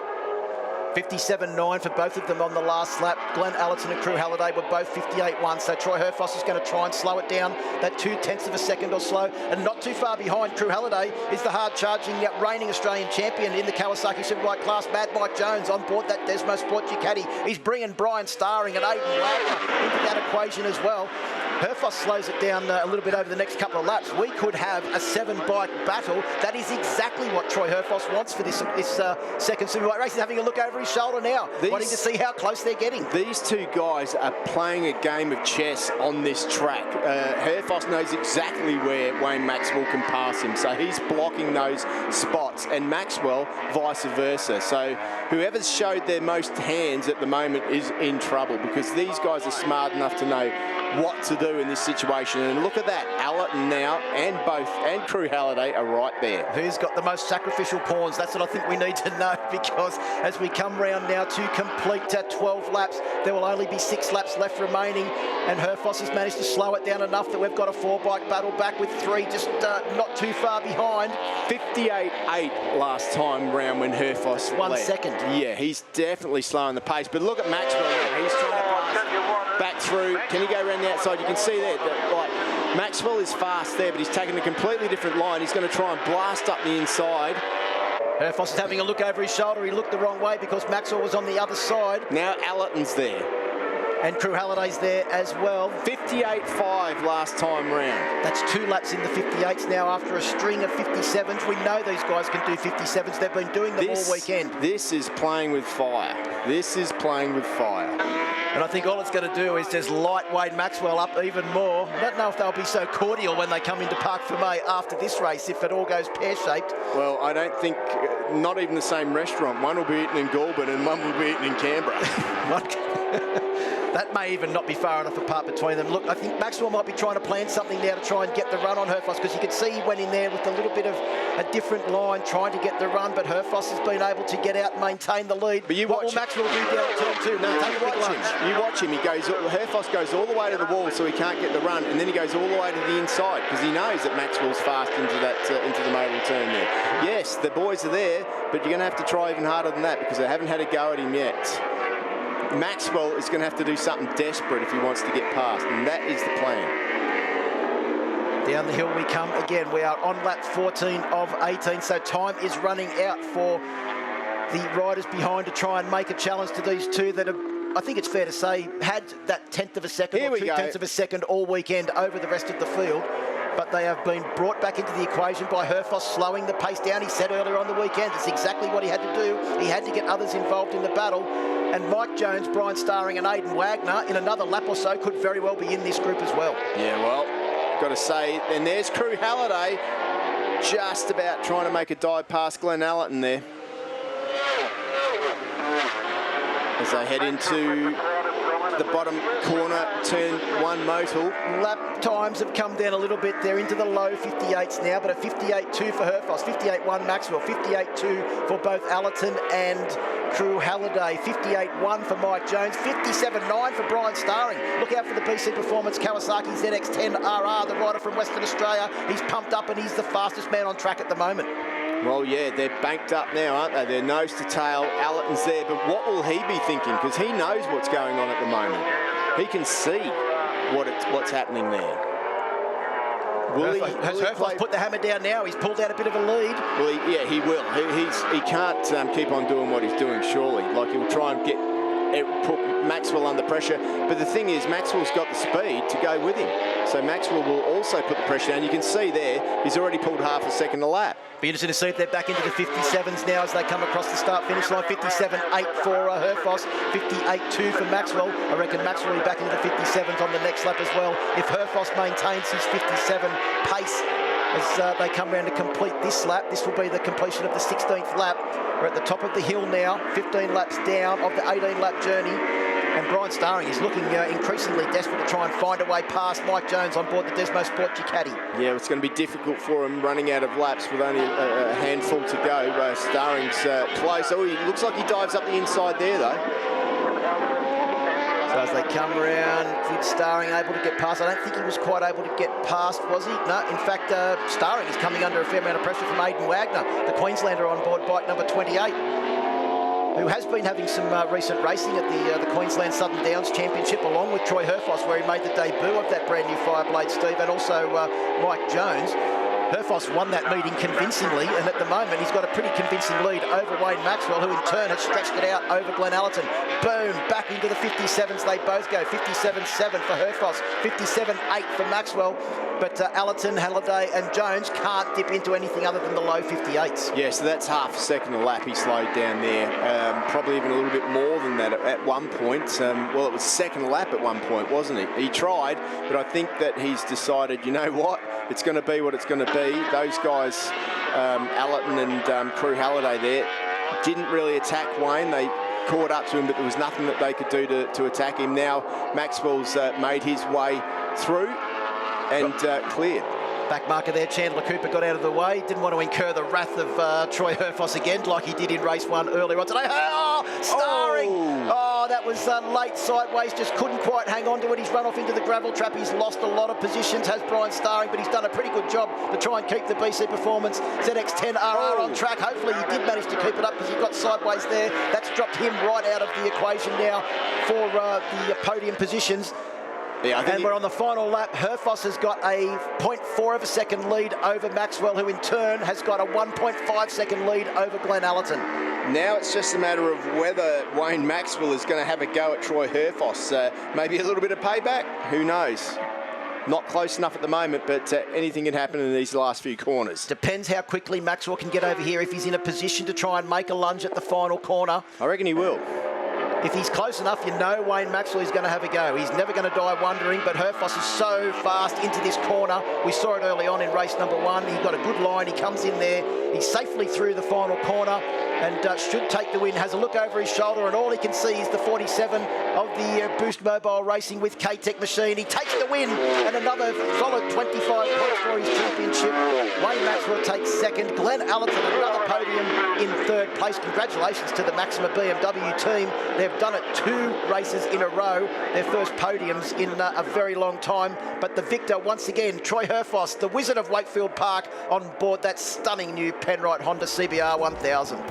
57.9 for both of them on the last lap. Glenn Allerton and Crew Halliday were both 58.1, so Troy Herfoss is going to try and slow it down that 0.2 of a second or so. And not too far behind, Crew Halliday is the hard-charging, reigning Australian champion in the Kawasaki Superbike class, Mad Mike Jones, on board that Desmo Sport Ducati. He's bringing Brian Starring and Aidan Wagner into that equation as well. Herfoss slows it down a little bit over the next couple of laps. We could have a 7-bike battle. That is exactly what Troy Herfoss wants for this second Superbike race. He's having a look over his shoulder now, wanting to see how close they're getting. These two guys are playing a game of chess on this track. Herfoss knows exactly where Wayne Maxwell can pass him, so he's blocking those spots, and Maxwell vice versa. So whoever's showed their most hands at the moment is in trouble, because these guys are smart enough to know what to do in this situation. And look at that, Allerton now and Crew Halliday are right there. Who's got the most sacrificial pawns? That's what I think we need to know, because as we come round now to complete 12 laps, there will only be 6 laps left remaining, and Herfoss has managed to slow it down enough that we've got a 4-bike battle back with 3 just not too far behind. 58.8 last time round when Herfoss 1 led. second. Yeah, he's definitely slowing the pace, but look at Maxwell now. He's trying to blast back through. Can he go around the outside? You can see there that, like, Maxwell is fast there, but he's taking a completely different line. He's going to try and blast up the inside. Herfoss is having a look over his shoulder. He looked the wrong way because Maxwell was on the other side. Now Allerton's there. And Crew Halliday's there as well. 58.5 last time round. That's 2 laps in the 58s now after a string of 57s. We know these guys can do 57s. They've been doing them all weekend. This is playing with fire. This is playing with fire. And I think all it's going to do is just light Wayne Maxwell up even more. I don't know if they'll be so cordial when they come into Parc Fermé after this race, if it all goes pear-shaped. Well, I don't think, not even the same restaurant. One will be eaten in Goulburn and one will be eaten in Canberra. That may even not be far enough apart between them. Look, I think Maxwell might be trying to plan something now to try and get the run on Herfoss, because you could see he went in there with a little bit of a different line trying to get the run, but Herfoss has been able to get out and maintain the lead. But what will Maxwell do down at turn 2? No, you watch him. Herfoss goes all the way to the wall so he can't get the run, and then he goes all the way to the inside because he knows that Maxwell's fast into the modal turn there. Yes, the boys are there, but you're going to have to try even harder than that because they haven't had a go at him yet. Maxwell is going to have to do something desperate if he wants to get past, and that is the plan. Down the hill we come again. We are on lap 14 of 18, so time is running out for the riders behind to try and make a challenge to these two that have, I think it's fair to say, had that 1/10 of a second or 2/10 of a second all weekend over the rest of the field. But they have been brought back into the equation by Herfoss slowing the pace down. He said earlier on the weekend, it's exactly what he had to do. He had to get others involved in the battle. And Mike Jones, Brian Starring and Aidan Wagner, in another lap or so, could very well be in this group as well. Yeah, well, got to say, and there's Crew Halliday just about trying to make a dive past Glenn Allerton there. As they head into the bottom corner, turn 1 Motul. Lap times have come down a little bit. They're into the low 58s now, but a 58.2 for Herfoss, 58.1 Maxwell, 58.2 for both Allerton and Crew Halliday, 58.1 for Mike Jones, 57.9 for Brian Starring. Look out for the BC Performance Kawasaki ZX10RR, the rider from Western Australia. He's pumped up and he's the fastest man on track at the moment. Well, yeah, they're banked up now, aren't they? They're nose to tail. Allerton's there, but what will he be thinking? Because he knows what's going on at the moment. He can see what's happening there. Has Herfoss put the hammer down now? He's pulled out a bit of a lead. Well, he will. He can't keep on doing what he's doing, surely. Like, he'll try and put Maxwell under pressure. But the thing is, Maxwell's got the speed to go with him. So Maxwell will also put the pressure down. You can see there, he's already pulled half a second a lap. Be interested to see if they're back into the 57s now as they come across the start-finish line. 57.8 for Herfoss, 58.2 for Maxwell. I reckon Maxwell will be back into the 57s on the next lap as well. If Herfoss maintains his 57 pace as they come around to complete this lap, this will be the completion of the 16th lap. We're at the top of the hill now, 15 laps down of the 18-lap journey. And Brian Starring is looking increasingly desperate to try and find a way past Mike Jones on board the Desmo Sport Ducati. Yeah, it's going to be difficult for him running out of laps with only a handful to go. Starring's close. Oh, he looks like he dives up the inside there, though. So as they come around, did Starring able to get past? I don't think he was quite able to get past, was he? No, in fact, Starring is coming under a fair amount of pressure from Aidan Wagner, the Queenslander on board bike number 28. Who has been having some recent racing at the Queensland Southern Downs Championship, along with Troy Herfoss, where he made the debut of that brand new Fireblade, Steve, and also Mike Jones. Herfoss won that meeting convincingly, and at the moment he's got a pretty convincing lead over Wayne Maxwell, who in turn has stretched it out over Glenn Allerton. Boom, back into the 57s they both go. 57.7 for Herfoss, 57.8 for Maxwell. But Allerton, Halliday and Jones can't dip into anything other than the low 58s. Yeah, so that's half a second a lap he slowed down there. Probably even a little bit more than that at one point. Well, it was second lap at one point, wasn't it? He tried, but I think that he's decided, you know what? It's going to be what it's going to be. Those guys, Allerton and Crew Halliday there, didn't really attack Wayne. They caught up to him, but there was nothing that they could do to attack him. Now Maxwell's made his way through and cleared. Back marker there, Chandler Cooper got out of the way. Didn't want to incur the wrath of Troy Herfoss again, like he did in race 1 earlier on today. Oh, Starring! Oh, that was late sideways, just couldn't quite hang on to it. He's run off into the gravel trap. He's lost a lot of positions, has Brian Starring, but he's done a pretty good job to try and keep the BC Performance ZX10RR on track. Hopefully he did manage to keep it up because he got sideways there. That's dropped him right out of the equation now for the podium positions. Yeah, and we're on the final lap. Herfoss has got a 0.4 of a second lead over Maxwell, who in turn has got a 1.5 second lead over Glenn Allerton. Now it's just a matter of whether Wayne Maxwell is going to have a go at Troy Herfoss. Maybe a little bit of payback. Who knows? Not close enough at the moment, but anything can happen in these last few corners. Depends how quickly Maxwell can get over here. If he's in a position to try and make a lunge at the final corner, I reckon he will. If he's close enough, you know Wayne Maxwell is going to have a go. He's never going to die wondering, but Herfoss is so fast into this corner. We saw it early on in race number 1. He got a good line. He comes in there. He's safely through the final corner and should take the win. Has a look over his shoulder, and all he can see is the 47 of the Boost Mobile Racing with K-Tech machine. He takes the win, and another solid 25 points for his championship. Wayne Maxwell takes second. Glenn Allerton, another podium in third place. Congratulations to the Maxima BMW team. They've done it 2 races in a row, their first podiums in a very long time. But the victor, once again, Troy Herfoss, the Wizard of Wakefield Park, on board that stunning new Penrite Honda CBR 1000.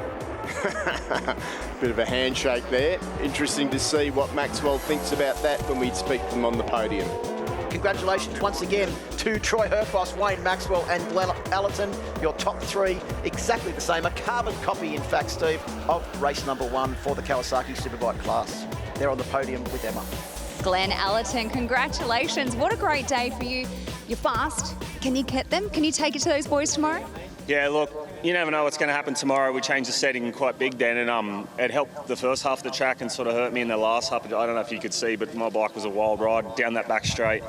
Bit of a handshake there. Interesting to see what Maxwell thinks about that when we speak to him on the podium. Congratulations once again to Troy Herfoss, Wayne Maxwell and Glenn Allerton. Your top 3 exactly the same. A carbon copy, in fact, Steve, of race number 1 for the Kawasaki Superbike class. They're on the podium with Emma. Glenn Allerton, congratulations. What a great day for you. You're fast. Can you get them? Can you take it to those boys tomorrow? Yeah, look, you never know what's going to happen tomorrow. We changed the setting quite big then, and it helped the first half of the track and sort of hurt me in the last half. I don't know if you could see, but my bike was a wild ride down that back straight.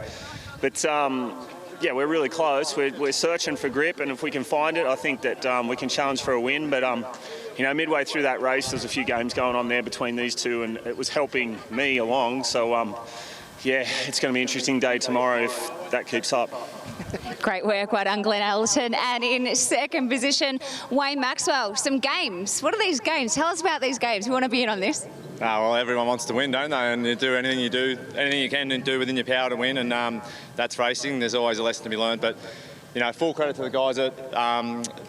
But yeah, we're really close. We're searching for grip, and if we can find it, I think that we can challenge for a win. But midway through that race, there's a few games going on there between these two, and it was helping me along. So, yeah, it's going to be an interesting day tomorrow if that keeps up. Great work, well done, Glenn Ellerton. And in second position, Wayne Maxwell. Some games. What are these games? Tell us about these games. We want to be in on this. Well, everyone wants to win, don't they? And you do anything you can and do within your power to win, and that's racing. There's always a lesson to be learned, but full credit to the guys at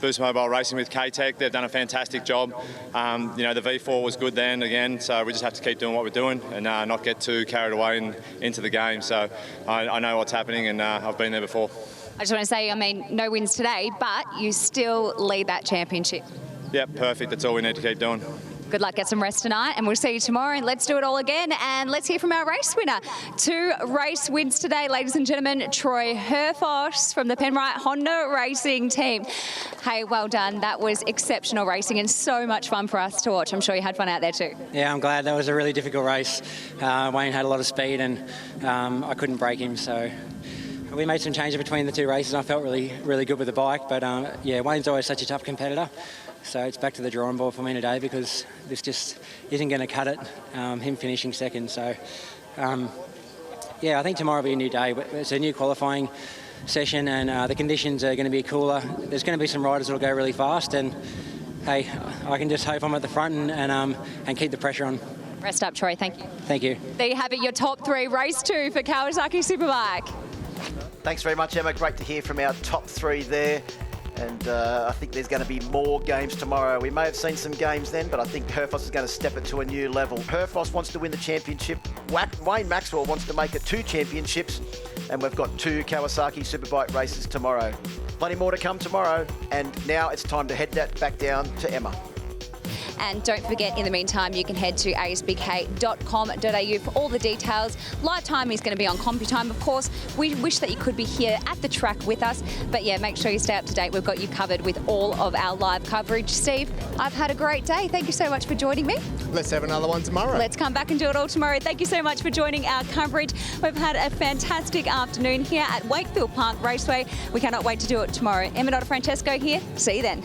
Boost Mobile Racing with K-Tech. They've done a fantastic job. The V4 was good then again, so we just have to keep doing what we're doing and not get too carried away into the game. So I know what's happening, and I've been there before. I just want to say, no wins today, but you still lead that championship. Yep, perfect. That's all we need to keep doing. Good luck, get some rest tonight, and we'll see you tomorrow. And let's do it all again. And let's hear from our race winner. 2 race wins today, ladies and gentlemen. Troy Herfoss from the Penrite Honda Racing team. Hey, well done. That was exceptional racing and so much fun for us to watch. I'm sure you had fun out there too. Yeah, I'm glad. That was a really difficult race. Wayne had a lot of speed, and I couldn't break him, so we made some changes between the 2 races. I felt really, really good with the bike, but yeah, Wayne's always such a tough competitor. So it's back to the drawing board for me today, because this just isn't going to cut it, him finishing second. So, yeah, I think tomorrow will be a new day. It's a new qualifying session, and the conditions are going to be cooler. There's going to be some riders that will go really fast, and, hey, I can just hope I'm at the front and keep the pressure on. Rest up, Troy. Thank you. Thank you. There you have it, your top 3, race 2 for Kawasaki Superbike. Thanks very much, Emma. Great to hear from our top 3 there. And I think there's going to be more games tomorrow. We may have seen some games then, but I think Herfoss is going to step it to a new level. Herfoss wants to win the championship. Wayne Maxwell wants to make it 2 championships. And we've got 2 Kawasaki Superbike races tomorrow. Plenty more to come tomorrow. And now it's time to head that back down to Emma. And don't forget, in the meantime, you can head to asbk.com.au for all the details. Live time is going to be on CompuTime, of course. We wish that you could be here at the track with us. But yeah, make sure you stay up to date. We've got you covered with all of our live coverage. Steve, I've had a great day. Thank you so much for joining me. Let's have another one tomorrow. Let's come back and do it all tomorrow. Thank you so much for joining our coverage. We've had a fantastic afternoon here at Wakefield Park Raceway. We cannot wait to do it tomorrow. Emma Francesco here. See you then.